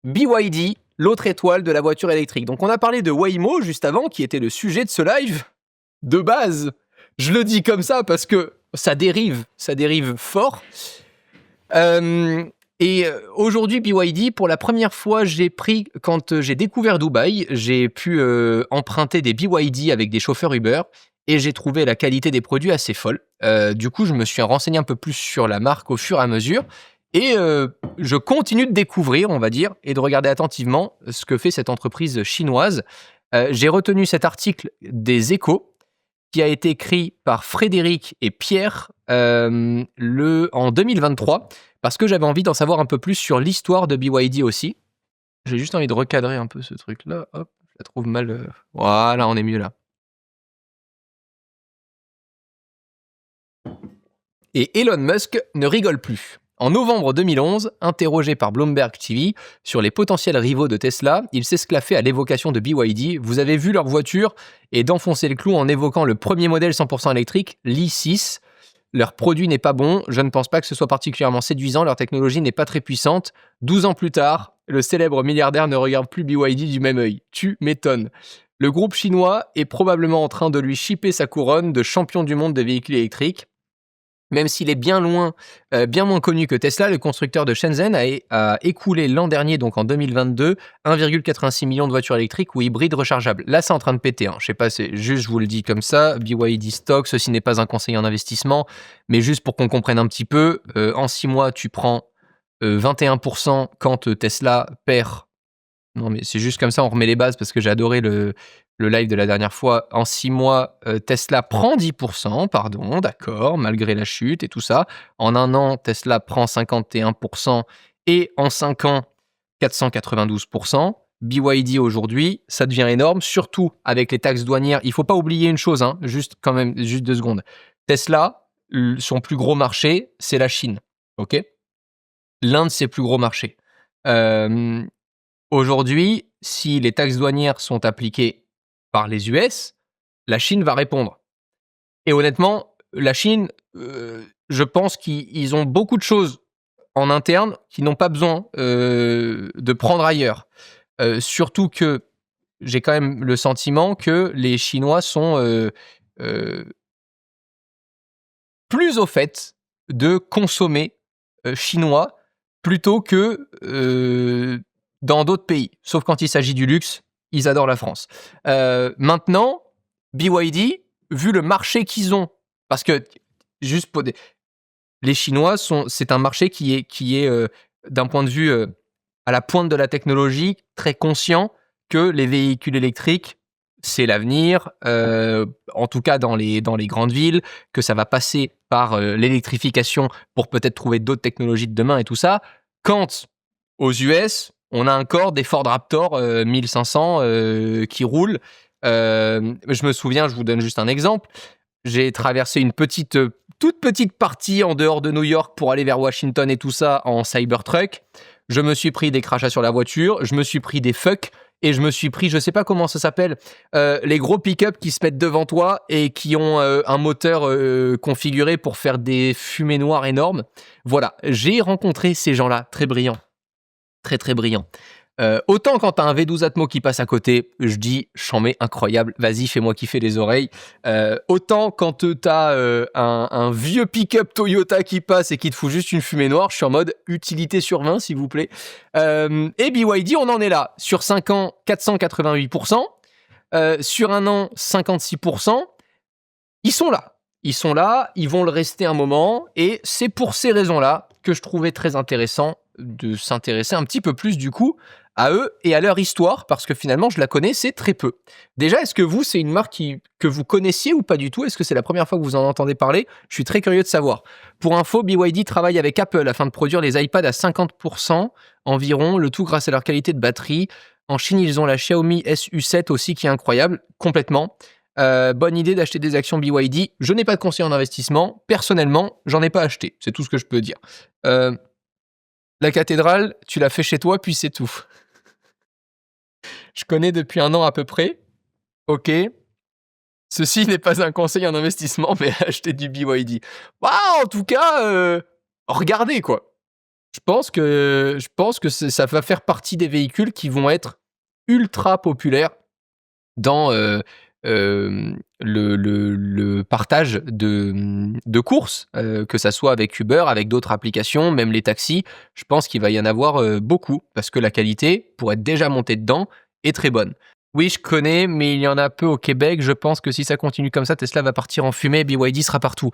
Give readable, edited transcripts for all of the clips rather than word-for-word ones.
BYD, l'autre étoile de la voiture électrique. Donc on a parlé de Waymo juste avant, qui était le sujet de ce live. De base, je le dis comme ça parce que ça dérive fort. Aujourd'hui, BYD, pour la première fois, quand j'ai découvert Dubaï, j'ai pu emprunter des BYD avec des chauffeurs Uber et j'ai trouvé la qualité des produits assez folle. Du coup, je me suis renseigné un peu plus sur la marque au fur et à mesure et je continue de découvrir, on va dire, et de regarder attentivement ce que fait cette entreprise chinoise. J'ai retenu cet article des Échos qui a été écrit par Frédéric et Pierre en 2023, parce que j'avais envie d'en savoir un peu plus sur l'histoire de BYD aussi. J'ai juste envie de recadrer un peu ce truc-là. Hop, je la trouve mal. Voilà, on est mieux là. Et Elon Musk ne rigole plus. En novembre 2011, interrogé par Bloomberg TV sur les potentiels rivaux de Tesla, il s'esclaffait à l'évocation de BYD. Vous avez vu leur voiture et d'enfoncer le clou en évoquant le premier modèle 100% électrique, l'i6. Leur produit n'est pas bon, je ne pense pas que ce soit particulièrement séduisant, leur technologie n'est pas très puissante. 12 ans plus tard, le célèbre milliardaire ne regarde plus BYD du même œil. Tu m'étonnes. Le groupe chinois est probablement en train de lui chipper sa couronne de champion du monde des véhicules électriques. Même s'il est bien moins connu que Tesla, le constructeur de Shenzhen a écoulé l'an dernier, donc en 2022, 1,86 million de voitures électriques ou hybrides rechargeables. Là, c'est en train de péter. Je sais pas, c'est juste, je vous le dis comme ça. BYD stock, ceci n'est pas un conseil en investissement, mais juste pour qu'on comprenne un petit peu, en 6 mois, tu prends 21% quand Tesla perd. Non, mais c'est juste comme ça, on remet les bases parce que j'ai adoré le live de la dernière fois. En 6 mois, Tesla prend 10%, pardon, d'accord, malgré la chute et tout ça. En 1 an, Tesla prend 51% et en 5 ans, 492%. BYD aujourd'hui, ça devient énorme, surtout avec les taxes douanières. Il ne faut pas oublier une chose, juste 2 secondes. Tesla, son plus gros marché, c'est la Chine, ok ? L'un de ses plus gros marchés. Aujourd'hui, si les taxes douanières sont appliquées par les US, la Chine va répondre. Et honnêtement, la Chine, je pense qu'ils ont beaucoup de choses en interne qu'ils n'ont pas besoin de prendre ailleurs. Surtout que j'ai quand même le sentiment que les Chinois sont plus au fait de consommer chinois plutôt que dans d'autres pays. Sauf quand il s'agit du luxe, ils adorent la France. Maintenant, BYD, vu le marché qu'ils ont, parce que juste pour les Chinois, c'est un marché qui est d'un point de vue à la pointe de la technologie, très conscient que les véhicules électriques, c'est l'avenir, en tout cas dans les grandes villes, que ça va passer par l'électrification pour peut-être trouver d'autres technologies de demain et tout ça. Quand aux US, on a encore des Ford Raptor 1500 qui roulent. Je me souviens, je vous donne juste un exemple. J'ai traversé une toute petite partie en dehors de New York pour aller vers Washington et tout ça en Cybertruck. Je me suis pris des crachats sur la voiture, je me suis pris des fucks et je me suis pris, je sais pas comment ça s'appelle, les gros pick-up qui se mettent devant toi et qui ont un moteur configuré pour faire des fumées noires énormes. Voilà, j'ai rencontré ces gens-là, très brillants. Très très brillants. Autant quand t'as un V12 Atmo qui passe à côté, je dis chambé incroyable, vas-y fais-moi kiffer les oreilles. Autant quand t'as un vieux pick-up Toyota qui passe et qui te fout juste une fumée noire, je suis en mode utilité sur 20 s'il vous plaît. Et BYD, on en est là. Sur 5 ans, 488%. Sur 1 an, 56%. Ils sont là, ils vont le rester un moment, et c'est pour ces raisons-là que je trouvais très intéressant de s'intéresser un petit peu plus du coup à eux et à leur histoire, parce que finalement je la connaissais très peu. Déjà, est-ce que vous, c'est une marque que vous connaissiez ou pas du tout ? Est-ce que c'est la première fois que vous en entendez parler ? Je suis très curieux de savoir. Pour info, BYD travaille avec Apple afin de produire les iPads à 50% environ, le tout grâce à leur qualité de batterie. En Chine, ils ont la Xiaomi SU7 aussi qui est incroyable, complètement. Bonne idée d'acheter des actions BYD. Je n'ai pas de conseil en investissement. Personnellement, j'en ai pas acheté. C'est tout ce que je peux dire. La cathédrale, tu l'as fait chez toi, puis c'est tout. Je connais depuis 1 an à peu près. Ok. Ceci n'est pas un conseil en investissement, mais acheter du BYD. Bah, en tout cas, regardez quoi. Je pense que ça va faire partie des véhicules qui vont être ultra populaires dans, le partage de courses, que ça soit avec Uber, avec d'autres applications, même les taxis. Je pense qu'il va y en avoir, beaucoup parce que la qualité, pour être déjà montée dedans, est très bonne. Oui, je connais, mais il y en a peu au Québec. Je pense que si ça continue comme ça, Tesla va partir en fumée, BYD sera partout.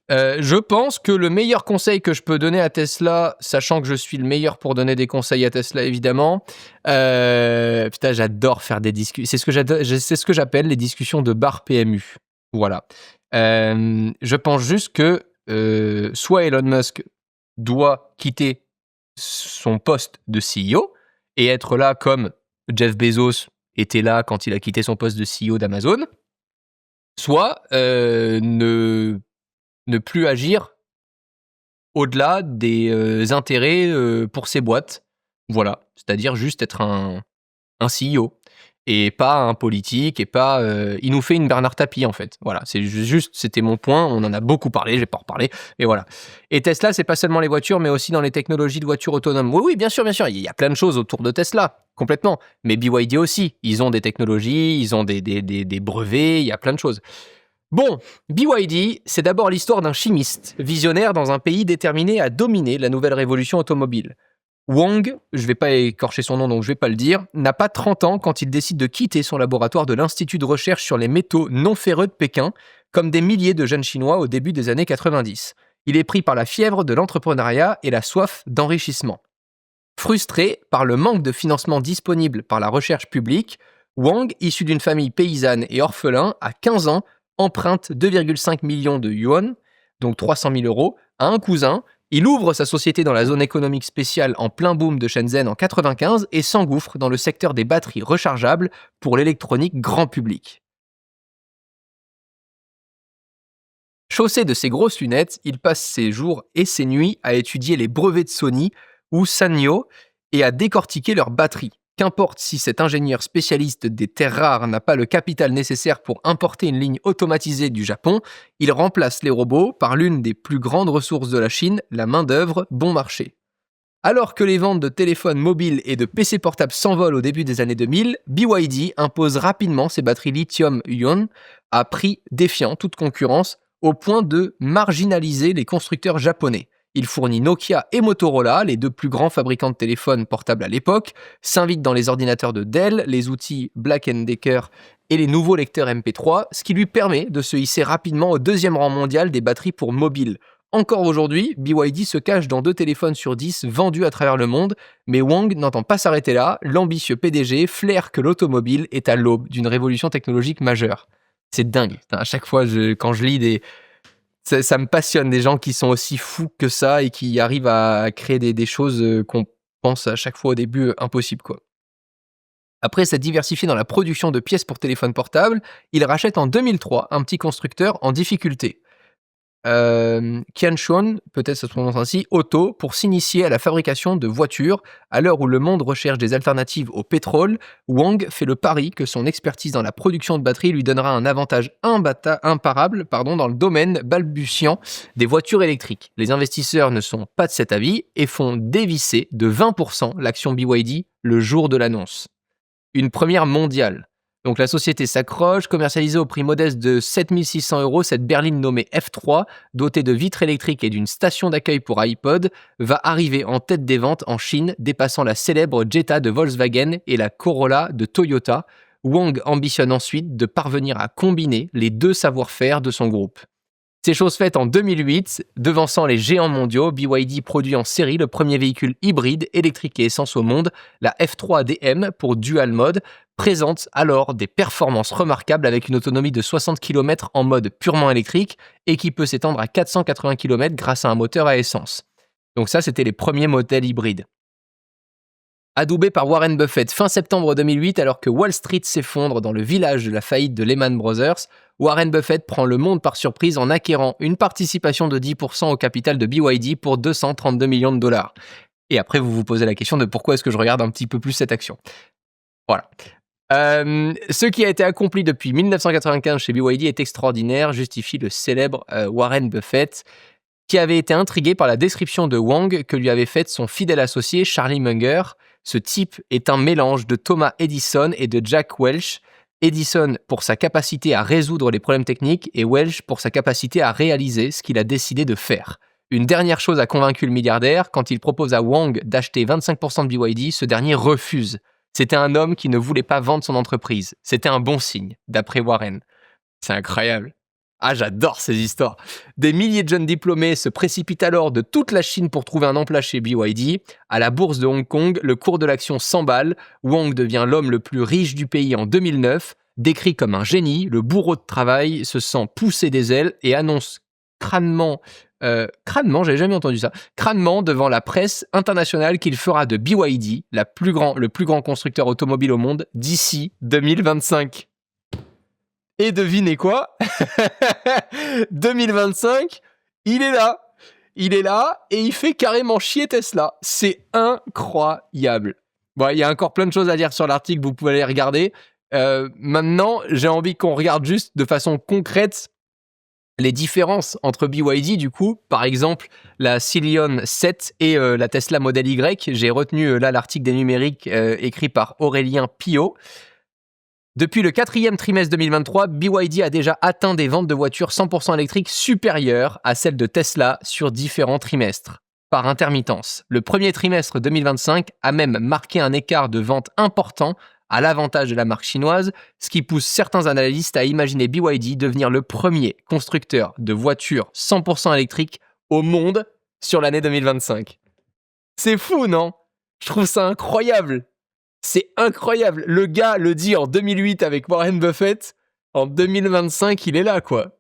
Je pense que le meilleur conseil que je peux donner à Tesla, sachant que je suis le meilleur pour donner des conseils à Tesla évidemment, putain j'adore faire des discussions, c'est ce que j'appelle les discussions de bar PMU. Voilà. Je pense juste que soit Elon Musk doit quitter son poste de CEO et être là comme Jeff Bezos était là quand il a quitté son poste de CEO d'Amazon, soit ne plus agir au-delà des intérêts pour ses boîtes. Voilà, c'est-à-dire juste être un CEO et pas un politique et pas. Il nous fait une Bernard Tapie en fait. Voilà, c'est juste, c'était mon point. On en a beaucoup parlé, je vais pas en reparler, mais voilà. Et Tesla, c'est pas seulement les voitures, mais aussi dans les technologies de voitures autonomes. Oui, oui, bien sûr, il y a plein de choses autour de Tesla, complètement. Mais BYD aussi, ils ont des technologies, ils ont des brevets, il y a plein de choses. Bon, BYD, c'est d'abord l'histoire d'un chimiste, visionnaire dans un pays déterminé à dominer la nouvelle révolution automobile. Wang, je vais pas écorcher son nom donc je vais pas le dire, n'a pas 30 ans quand il décide de quitter son laboratoire de l'Institut de recherche sur les métaux non ferreux de Pékin, comme des milliers de jeunes Chinois au début des années 90. Il est pris par la fièvre de l'entrepreneuriat et la soif d'enrichissement. Frustré par le manque de financement disponible par la recherche publique, Wang, issu d'une famille paysanne et orphelin, à 15 ans, emprunte 2,5 millions de yuan, donc 300 000 euros, à un cousin. Il ouvre sa société dans la zone économique spéciale en plein boom de Shenzhen en 95 et s'engouffre dans le secteur des batteries rechargeables pour l'électronique grand public. Chaussé de ses grosses lunettes, il passe ses jours et ses nuits à étudier les brevets de Sony ou Sanyo et à décortiquer leurs batteries. Qu'importe si cet ingénieur spécialiste des terres rares n'a pas le capital nécessaire pour importer une ligne automatisée du Japon, il remplace les robots par l'une des plus grandes ressources de la Chine, la main-d'œuvre bon marché. Alors que les ventes de téléphones mobiles et de PC portables s'envolent au début des années 2000, BYD impose rapidement ses batteries lithium-ion à prix défiant toute concurrence au point de marginaliser les constructeurs japonais. Il fournit Nokia et Motorola, les deux plus grands fabricants de téléphones portables à l'époque, s'invite dans les ordinateurs de Dell, les outils Black & Decker et les nouveaux lecteurs MP3, ce qui lui permet de se hisser rapidement au deuxième rang mondial des batteries pour mobiles. Encore aujourd'hui, BYD se cache dans 2 téléphones sur 10 vendus à travers le monde, mais Wang n'entend pas s'arrêter là, l'ambitieux PDG flaire que l'automobile est à l'aube d'une révolution technologique majeure. C'est dingue. À chaque fois, quand je lis ça me passionne, des gens qui sont aussi fous que ça et qui arrivent à créer des choses qu'on pense à chaque fois au début impossibles, quoi. Après s'être diversifié dans la production de pièces pour téléphones portables, il rachète en 2003 un petit constructeur en difficulté. Qianshuan, peut-être ça se prononce ainsi, Auto, pour s'initier à la fabrication de voitures. À l'heure où le monde recherche des alternatives au pétrole, Wang fait le pari que son expertise dans la production de batteries lui donnera un avantage imparable dans le domaine balbutiant des voitures électriques. Les investisseurs ne sont pas de cet avis et font dévisser de 20% l'action BYD le jour de l'annonce. Une première mondiale. Donc la société s'accroche, commercialisée au prix modeste de 7 600 €, cette berline nommée F3, dotée de vitres électriques et d'une station d'accueil pour iPod, va arriver en tête des ventes en Chine, dépassant la célèbre Jetta de Volkswagen et la Corolla de Toyota. Wang ambitionne ensuite de parvenir à combiner les deux savoir-faire de son groupe. C'est chose faite en 2008, devançant les géants mondiaux, BYD produit en série le premier véhicule hybride, électrique et essence au monde, la F3 DM pour Dual Mode, présente alors des performances remarquables avec une autonomie de 60 km en mode purement électrique et qui peut s'étendre à 480 km grâce à un moteur à essence. Donc ça, c'était les premiers modèles hybrides. Adoubé par Warren Buffett fin septembre 2008, alors que Wall Street s'effondre dans le village de la faillite de Lehman Brothers, Warren Buffett prend le monde par surprise en acquérant une participation de 10% au capital de BYD pour 232 millions de dollars. Et après, vous vous posez la question de pourquoi est-ce que je regarde un petit peu plus cette action. Voilà. Ce qui a été accompli depuis 1995 chez BYD est extraordinaire, justifie le célèbre Warren Buffett. qui avait été intrigué par la description de Wang que lui avait faite son fidèle associé Charlie Munger. Ce type est un mélange de Thomas Edison et de Jack Welch. Edison pour sa capacité à résoudre les problèmes techniques et Welch pour sa capacité à réaliser ce qu'il a décidé de faire. Une dernière chose a convaincu le milliardaire, quand il propose à Wang d'acheter 25% de BYD, ce dernier refuse. C'était un homme qui ne voulait pas vendre son entreprise. C'était un bon signe, d'après Warren. C'est incroyable. Ah, j'adore ces histoires. Des milliers de jeunes diplômés se précipitent alors de toute la Chine pour trouver un emploi chez BYD. À la bourse de Hong Kong, le cours de l'action s'emballe. Wang devient l'homme le plus riche du pays en 2009. Décrit comme un génie, le bourreau de travail se sent pousser des ailes et annonce crânement, j'avais jamais entendu ça, crânement devant la presse internationale qu'il fera de BYD le plus grand constructeur automobile au monde d'ici 2025. Et devinez quoi 2025, il est là. Il est là et il fait carrément chier Tesla. C'est incroyable. Bon, il y a encore plein de choses à dire sur l'article, vous pouvez aller regarder. Maintenant, j'ai envie qu'on regarde juste de façon concrète les différences entre BYD, du coup. Par exemple, la Scion 7 et la Tesla Model Y. J'ai retenu là l'article des numériques écrit par Aurélien Pillot. Depuis le 4e trimestre 2023, BYD a déjà atteint des ventes de voitures 100% électriques supérieures à celles de Tesla sur différents trimestres, par intermittence. Le premier trimestre 2025 a même marqué un écart de vente important à l'avantage de la marque chinoise, ce qui pousse certains analystes à imaginer BYD devenir le premier constructeur de voitures 100% électriques au monde sur l'année 2025. C'est fou, non ? Je trouve ça incroyable. C'est incroyable. Le gars le dit en 2008 avec Warren Buffett. En 2025, il est là, quoi.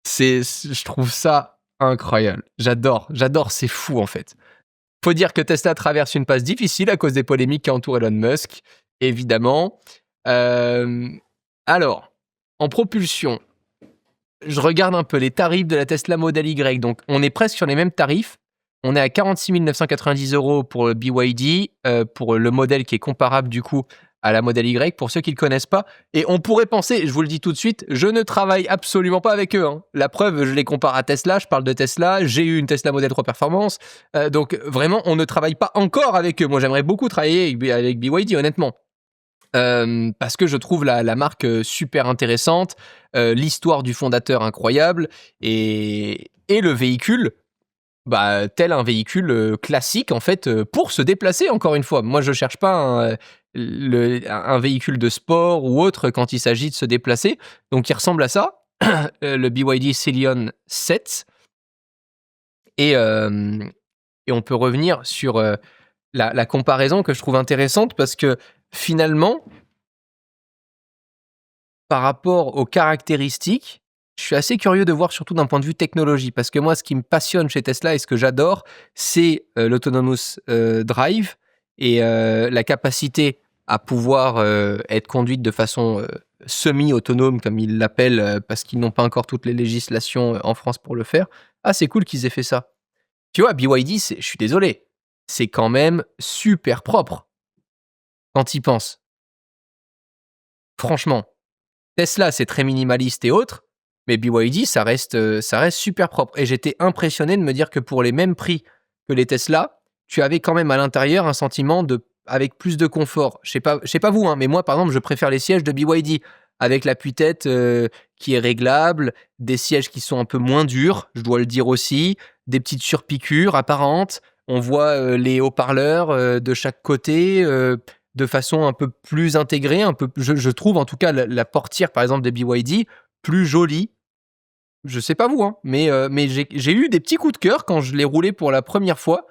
Je trouve ça incroyable. J'adore, c'est fou, en fait. Faut dire que Tesla traverse une passe difficile à cause des polémiques qui entourent Elon Musk, évidemment. Alors, en propulsion, je regarde un peu les tarifs de la Tesla Model Y. Donc, on est presque sur les mêmes tarifs. On est à 46 990 € pour le BYD, pour le modèle qui est comparable du coup à la Model Y, pour ceux qui ne le connaissent pas. Et on pourrait penser, je vous le dis tout de suite, je ne travaille absolument pas avec eux. Hein. La preuve, je les compare à Tesla, je parle de Tesla, j'ai eu une Tesla Model 3 Performance. Donc vraiment, on ne travaille pas encore avec eux. Moi, j'aimerais beaucoup travailler avec BYD, honnêtement. Parce que je trouve la marque super intéressante, l'histoire du fondateur incroyable, et le véhicule, tel un véhicule classique en fait pour se déplacer. Encore une fois, moi je cherche pas un véhicule de sport ou autre quand il s'agit de se déplacer, donc il ressemble à ça. Le BYD Scion 7 et on peut revenir sur la comparaison que je trouve intéressante, parce que finalement, par rapport aux caractéristiques, je suis assez curieux de voir, surtout d'un point de vue technologie, parce que moi, ce qui me passionne chez Tesla et ce que j'adore, c'est l'autonomous drive et la capacité à pouvoir être conduite de façon semi-autonome, comme ils l'appellent, parce qu'ils n'ont pas encore toutes les législations en France pour le faire. Ah, c'est cool qu'ils aient fait ça. Tu vois, BYD, je suis désolé, c'est quand même super propre quand ils pensent. Franchement, Tesla, c'est très minimaliste et autres, mais BYD, ça reste super propre. Et j'étais impressionné de me dire que pour les mêmes prix que les Tesla, tu avais quand même à l'intérieur un sentiment avec plus de confort. Je sais pas vous, hein, mais moi, par exemple, je préfère les sièges de BYD avec l'appui-tête qui est réglable, des sièges qui sont un peu moins durs, je dois le dire aussi, des petites surpiqûres apparentes. On voit les haut-parleurs de chaque côté, de façon un peu plus intégrée, je trouve en tout cas la portière par exemple des BYD plus jolie. Je sais pas vous, hein, mais j'ai eu des petits coups de cœur quand je l'ai roulé pour la première fois,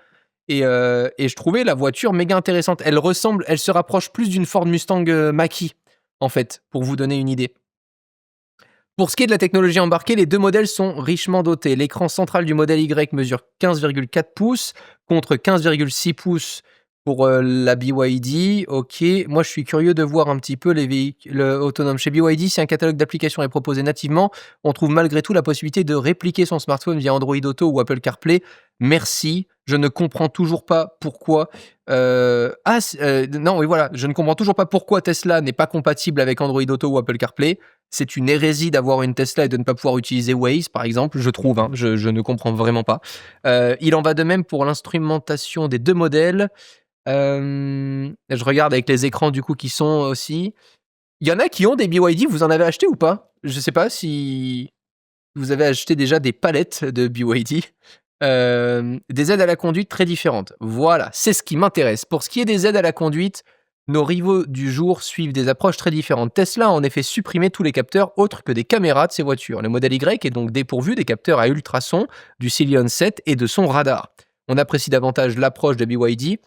et je trouvais la voiture méga intéressante. Elle se rapproche plus d'une Ford Mustang Mach-E en fait, pour vous donner une idée. Pour ce qui est de la technologie embarquée, les deux modèles sont richement dotés. L'écran central du modèle Y mesure 15,4 pouces contre 15,6 pouces pour la BYD. Ok, moi je suis curieux de voir un petit peu les véhicules autonomes. Chez BYD, si un catalogue d'applications est proposé nativement, on trouve malgré tout la possibilité de répliquer son smartphone via Android Auto ou Apple CarPlay. Merci, Je ne comprends toujours pas pourquoi. Non, oui, voilà. Je ne comprends toujours pas pourquoi Tesla n'est pas compatible avec Android Auto ou Apple CarPlay. C'est une hérésie d'avoir une Tesla et de ne pas pouvoir utiliser Waze, par exemple, je trouve. Hein, je ne comprends vraiment pas. Il en va de même pour l'instrumentation des deux modèles. Je regarde avec les écrans du coup qui sont aussi. Il y en a qui ont des BYD, vous en avez acheté ou pas? Je sais pas si vous avez acheté déjà des palettes de BYD. Des aides à la conduite très différentes. Voilà, c'est ce qui m'intéresse. Pour ce qui est des aides à la conduite, nos rivaux du jour suivent des approches très différentes. Tesla a en effet supprimé tous les capteurs autres que des caméras de ses voitures. Le modèle Y est donc dépourvu des capteurs à ultrasons, du Cilion 7 et de son radar. On apprécie davantage l'approche de BYD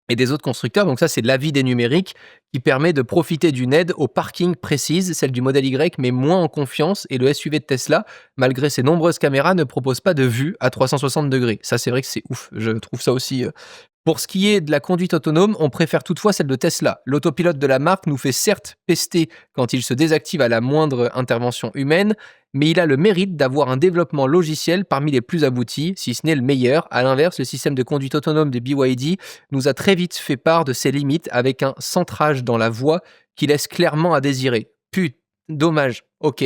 et des autres constructeurs. Donc ça, c'est l'avis des numériques qui permet de profiter d'une aide au parking précise, celle du modèle Y, mais moins en confiance. Et le SUV de Tesla, malgré ses nombreuses caméras, ne propose pas de vue à 360 degrés. Ça, c'est vrai que c'est ouf. Je trouve ça aussi. Pour ce qui est de la conduite autonome, on préfère toutefois celle de Tesla. L'autopilote de la marque nous fait certes pester quand il se désactive à la moindre intervention humaine, mais il a le mérite d'avoir un développement logiciel parmi les plus aboutis, si ce n'est le meilleur. A l'inverse, le système de conduite autonome de BYD nous a très vite fait part de ses limites avec un centrage dans la voie qui laisse clairement à désirer. Dommage. Ok.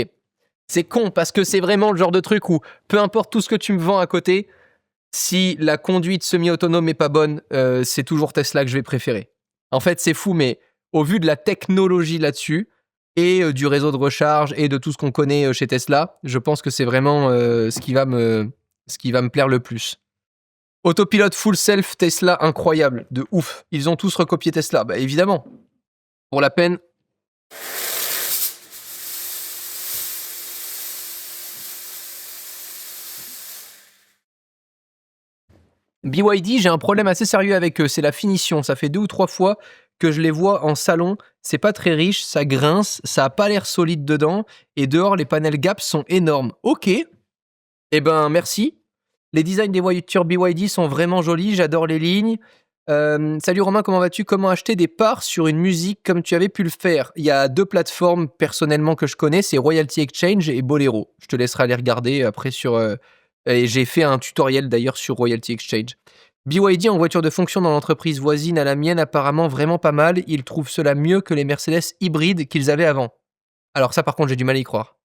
C'est con parce que c'est vraiment le genre de truc où peu importe tout ce que tu me vends à côté, si la conduite semi-autonome est pas bonne, c'est toujours Tesla que je vais préférer. En fait, c'est fou, mais au vu de la technologie là-dessus, et du réseau de recharge, et de tout ce qu'on connaît chez Tesla, je pense que c'est vraiment ce qui va me plaire le plus. Autopilote full self Tesla, incroyable, de ouf. Ils ont tous recopié Tesla, bah évidemment. Pour la peine. BYD, j'ai un problème assez sérieux avec eux, c'est la finition. Ça fait 2 ou 3 fois que je les vois en salon. C'est pas très riche, ça grince, ça a pas l'air solide dedans. Et dehors, les panels Gap sont énormes. Ok. Eh ben, merci. Les designs des voitures BYD sont vraiment jolis, j'adore les lignes. Salut Romain, comment vas-tu? Comment acheter des parts sur une musique comme tu avais pu le faire? Il y a 2 plateformes personnellement que je connais, c'est Royalty Exchange et Bolero. Je te laisserai aller regarder après sur... et j'ai fait un tutoriel d'ailleurs sur Royalty Exchange. BYD en voiture de fonction dans l'entreprise voisine à la mienne, apparemment vraiment pas mal. Ils trouvent cela mieux que les Mercedes hybrides qu'ils avaient avant. Alors ça par contre j'ai du mal à y croire.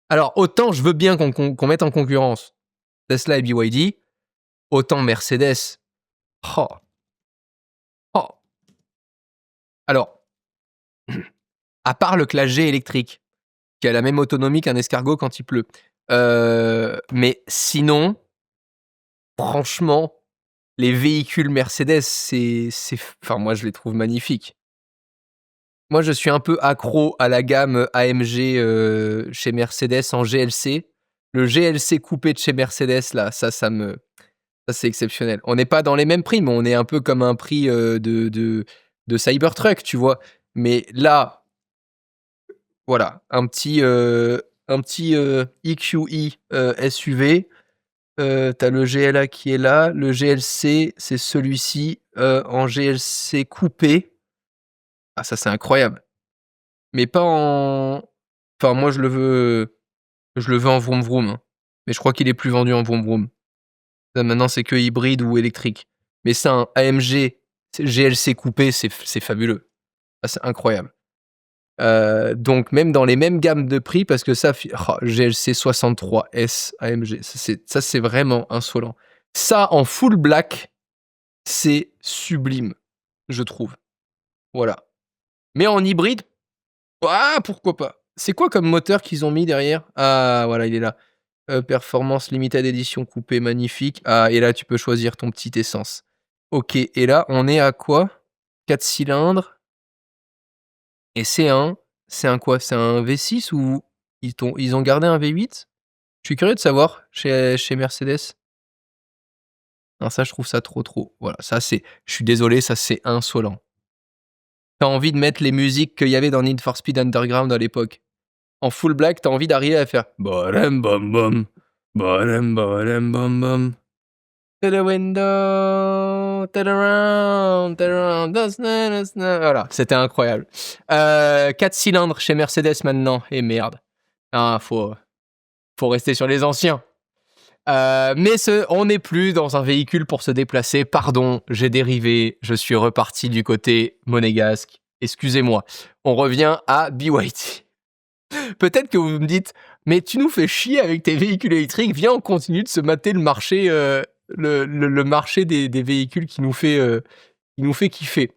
Alors autant je veux bien qu'on mette en concurrence Tesla et BYD, autant Mercedes. Oh. Oh. Alors, à part le Classe G électrique, qui a la même autonomie qu'un escargot quand il pleut. Mais sinon, franchement, les véhicules Mercedes, enfin, moi, je les trouve magnifiques. Moi, je suis un peu accro à la gamme AMG chez Mercedes en GLC. Le GLC coupé de chez Mercedes, là, ça c'est exceptionnel. On n'est pas dans les mêmes prix, mais on est un peu comme un prix de Cybertruck, tu vois. Mais là, voilà, un petit EQE SUV. T'as le GLA qui est là. Le GLC, c'est celui-ci en GLC coupé. Ah, ça, c'est incroyable. Mais pas en... Enfin, moi, je le veux en vroom vroom. Hein. Mais je crois qu'il est plus vendu en vroom vroom. Ça, maintenant, c'est que hybride ou électrique. Mais c'est un AMG GLC coupé, c'est fabuleux. Ah, c'est incroyable. Donc même dans les mêmes gammes de prix, parce que ça, GLC 63S AMG, ça c'est vraiment insolent. Ça en full black, c'est sublime, je trouve. Voilà. Mais en hybride, pourquoi pas. C'est quoi comme moteur qu'ils ont mis derrière? Ah voilà, il est là. Performance limited edition coupé, magnifique. Ah, et là tu peux choisir ton petit essence. Ok, et là on est à quoi? 4 cylindres. Et c'est un quoi? C'est un V6 ou ils ont gardé un V8? Je suis curieux de savoir chez Mercedes. Non, ça, je trouve ça trop. Voilà, ça, je suis désolé, ça, c'est insolent. T'as envie de mettre les musiques qu'il y avait dans Need for Speed Underground à l'époque. En full black, t'as envie d'arriver à faire bam bam bam, bam bam bam bam. To the window, turn around, voilà, c'était incroyable. 4 cylindres chez Mercedes maintenant, et merde. Ah, faut rester sur les anciens. Mais on n'est plus dans un véhicule pour se déplacer. Pardon, j'ai dérivé. Je suis reparti du côté monégasque. Excusez-moi. On revient à BYD. Peut-être que vous me dites, mais tu nous fais chier avec tes véhicules électriques. Viens, on continue de se mater le marché, le marché des véhicules qui nous fait kiffer.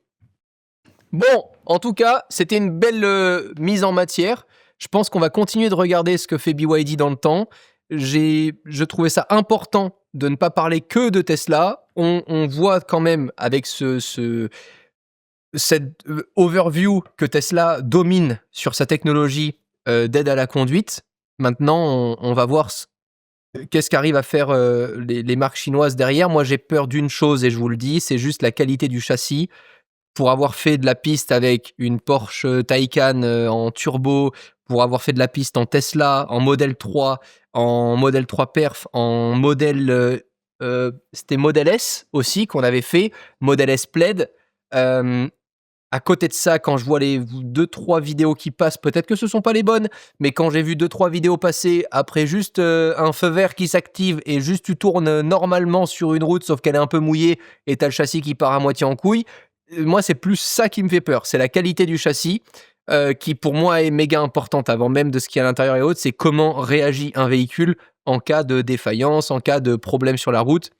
Bon, en tout cas, c'était une belle mise en matière. Je pense qu'on va continuer de regarder ce que fait BYD dans le temps. Je trouvais ça important de ne pas parler que de Tesla. On voit quand même avec cette overview que Tesla domine sur sa technologie d'aide à la conduite. Maintenant, on va voir qu'est-ce qu'arrivent à faire les marques chinoises derrière. Moi, j'ai peur d'une chose, et je vous le dis, c'est juste la qualité du châssis. Pour avoir fait de la piste avec une Porsche Taycan en turbo, pour avoir fait de la piste en Tesla, en Model 3, en Model 3 Perf, en modèle... c'était Model S aussi qu'on avait fait, Model S Plaid. À côté de ça, quand je vois les 2-3 vidéos qui passent, peut-être que ce sont pas les bonnes, mais quand j'ai vu 2-3 vidéos passer après juste un feu vert qui s'active et juste tu tournes normalement sur une route, sauf qu'elle est un peu mouillée et t'as le châssis qui part à moitié en couille, moi c'est plus ça qui me fait peur, c'est la qualité du châssis qui pour moi est méga importante avant même de ce qu'il y a à l'intérieur et autres, c'est comment réagit un véhicule en cas de défaillance, en cas de problème sur la route.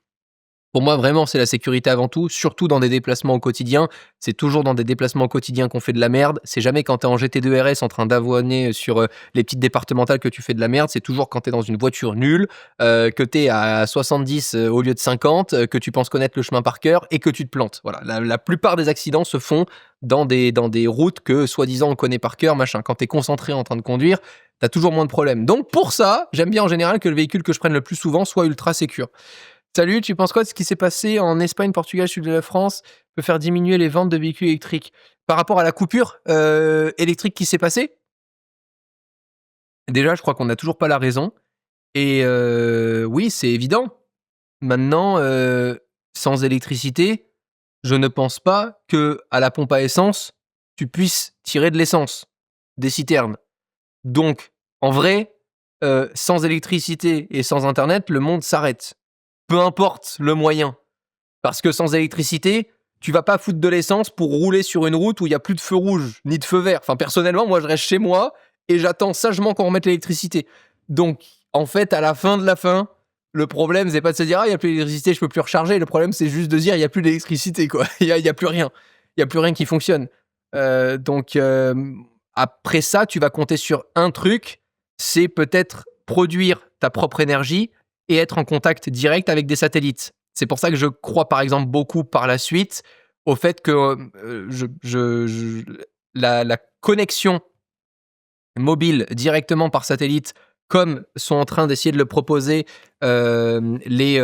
Pour moi, vraiment, c'est la sécurité avant tout, surtout dans des déplacements au quotidien. C'est toujours dans des déplacements au quotidien qu'on fait de la merde. C'est jamais quand t'es en GT2 RS en train d'avoiner sur les petites départementales que tu fais de la merde. C'est toujours quand t'es dans une voiture nulle, que t'es à 70 au lieu de 50, que tu penses connaître le chemin par cœur et que tu te plantes. Voilà, la plupart des accidents se font dans des routes que soi-disant on connaît par cœur, machin. Quand t'es concentré en train de conduire, t'as toujours moins de problèmes. Donc pour ça, j'aime bien en général que le véhicule que je prenne le plus souvent soit ultra sécure. Salut, tu penses quoi de ce qui s'est passé en Espagne, Portugal, sud de la France peut faire diminuer les ventes de véhicules électriques par rapport à la coupure électrique qui s'est passée? Déjà, je crois qu'on n'a toujours pas la raison. Et oui, c'est évident. Maintenant, sans électricité, je ne pense pas que à la pompe à essence, tu puisses tirer de l'essence des citernes. Donc, en vrai, sans électricité et sans Internet, le monde s'arrête. Peu importe le moyen. Parce que sans électricité, tu vas pas foutre de l'essence pour rouler sur une route où il y a plus de feu rouge, ni de feu vert. Enfin, personnellement, moi, je reste chez moi et j'attends sagement qu'on remette l'électricité. Donc, en fait, à la fin de la fin, le problème, c'est pas de se dire, ah, il y a plus d'électricité, je peux plus recharger. Le problème, c'est juste de dire, il y a plus d'électricité, quoi. Il y a plus rien. Il y a plus rien qui fonctionne. Donc, après ça, tu vas compter sur un truc, c'est peut-être produire ta propre énergie et être en contact direct avec des satellites. C'est pour ça que je crois par exemple beaucoup par la suite au fait que la connexion mobile directement par satellite, comme sont en train d'essayer de le proposer les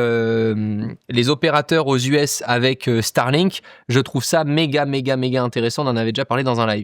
opérateurs aux US avec Starlink, je trouve ça méga intéressant. On en avait déjà parlé dans un live.